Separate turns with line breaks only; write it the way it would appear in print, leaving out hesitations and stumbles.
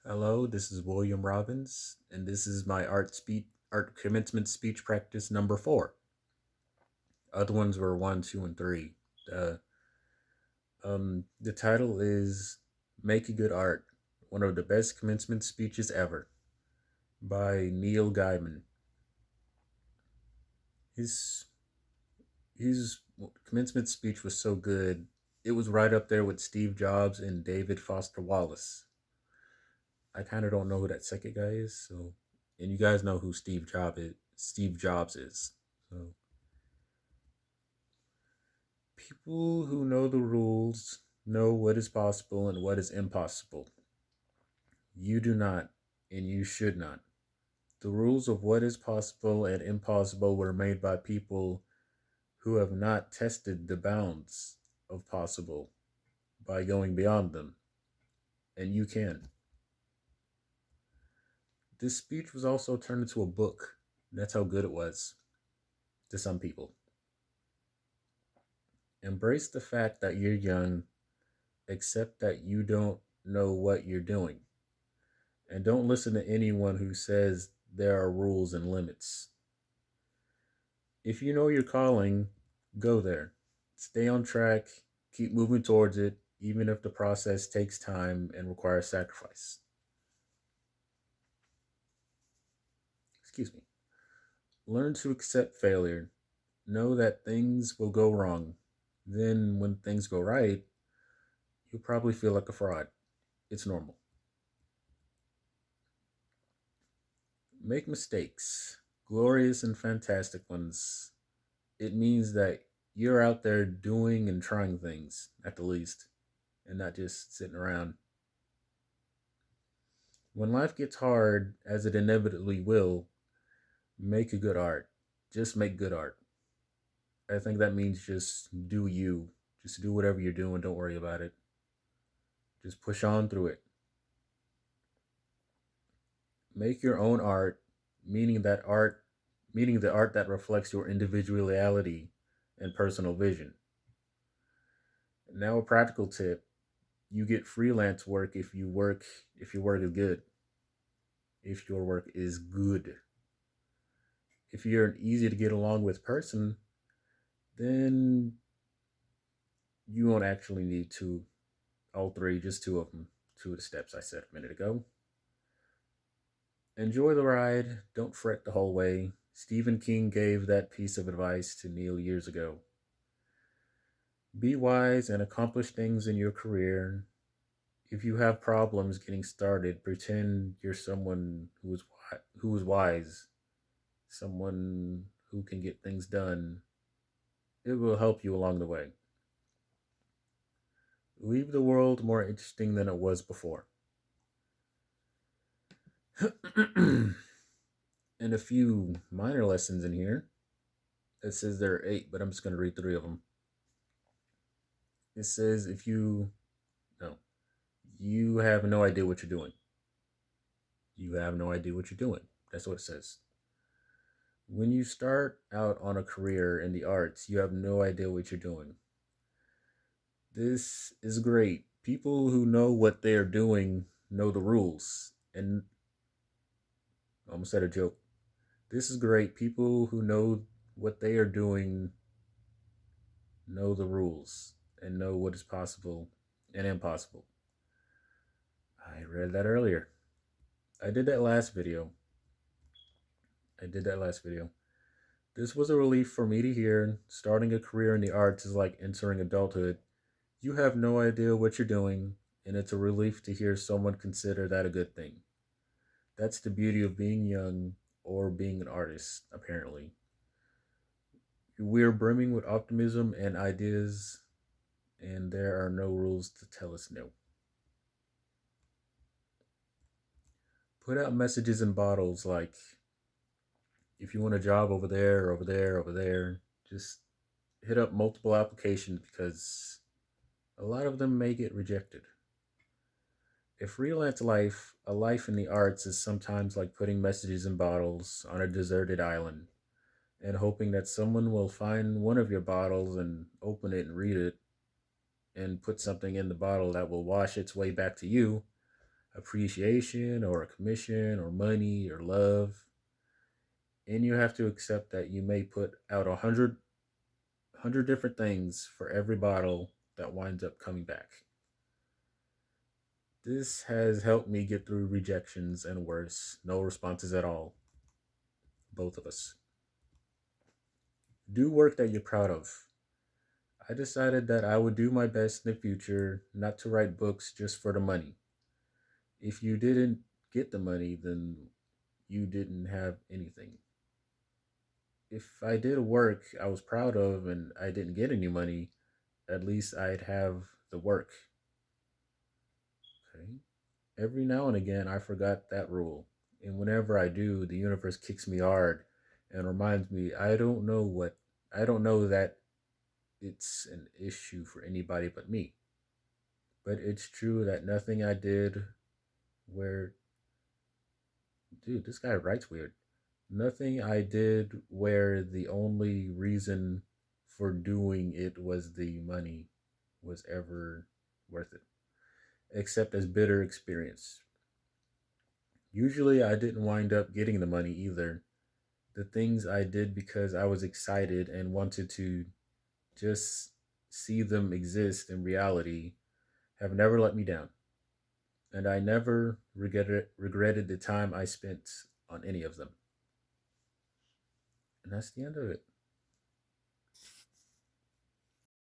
Hello, this is William Robbins, and this is my art commencement speech practice number 4. Other ones were 1, 2, and 3. Uh, the title is "Make a Good Art: One of the Best Commencement Speeches Ever" by Neil Gaiman. His his commencement speech was so good, it was right up there with Steve Jobs and David Foster Wallace. I kind of don't know who that second guy is, so and you guys know who Steve Jobs is. So people who know the rules know what is possible and what is impossible. You do not, and you should not. The rules of what is possible and impossible were made by people who have not tested the bounds of possible by going beyond them, and you can. This speech was also turned into a book. That's how good it was to some people. Embrace the fact that you're young, accept that you don't know what you're doing, and don't listen to anyone who says there are rules and limits. If you know your calling, go there. Stay on track, keep moving towards it, even if the process takes time and requires sacrifice. Excuse me. Learn to accept failure. Know that things will go wrong. Then, when things go right, you'll probably feel like a fraud. It's normal. Make mistakes, glorious and fantastic ones. It means that you're out there doing and trying things, at the least, and not just sitting around. When life gets hard, as it inevitably will, make a good art. Just make good art. I think that means just do you. Just do whatever you're doing. Don't worry about it. Just push on through it. Make your own art, meaning that art, meaning the art that reflects your individuality and personal vision. Now, a practical tip: you get freelance work if your work is good. If your work is good. If you're an easy to get along with person, then you won't actually need all three, just two of them, two of the steps I said a minute ago. Enjoy the ride. Don't fret the whole way. Stephen King gave that piece of advice to Neil years ago. Be wise and accomplish things in your career. If you have problems getting started, pretend you're someone who is wise, someone who can get things done. It will help you along the way. Leave the world more interesting than it was before. And a few minor lessons in here. It says there are 8, but I'm just going to read 3 of them. It says no, you have no idea what you're doing. You have no idea what you're doing. That's what it says. When you start out on a career in the arts, you have no idea what you're doing. This is great. People who know what they are doing know the rules. And I almost said a joke. This is great. People who know what they are doing know the rules and know what is possible and impossible. I read that earlier. I did that last video. This was a relief for me to hear. Starting a career in the arts is like entering adulthood. You have no idea what you're doing, and it's a relief to hear someone consider that a good thing. That's the beauty of being young or being an artist, apparently. We're brimming with optimism and ideas, and there are no rules to tell us no. Put out messages in bottles like, if you want a job over there, over there, over there, just hit up multiple applications because a lot of them may get rejected. A life in the arts is sometimes like putting messages in bottles on a deserted island and hoping that someone will find one of your bottles and open it and read it and put something in the bottle that will wash its way back to you. appreciation or a commission or money or love. And you have to accept that you may put out a hundred different things for every bottle that winds up coming back. This has helped me get through rejections and worse, no responses at all, both of us. Do work that you're proud of. I decided that I would do my best in the future not to write books just for the money. If you didn't get the money, then you didn't have anything. If I did work I was proud of and I didn't get any money, at least I'd have the work. Okay. Every now and again, I forgot that rule. And whenever I do, the universe kicks me hard and reminds me I don't know that it's an issue for anybody but me. But it's true that nothing I did where, dude, this guy writes weird. Nothing I did where the only reason for doing it was the money was ever worth it, except as bitter experience. Usually, I didn't wind up getting the money either. The things I did because I was excited and wanted to just see them exist in reality have never let me down. And I never regretted the time I spent on any of them. And that's the end of it.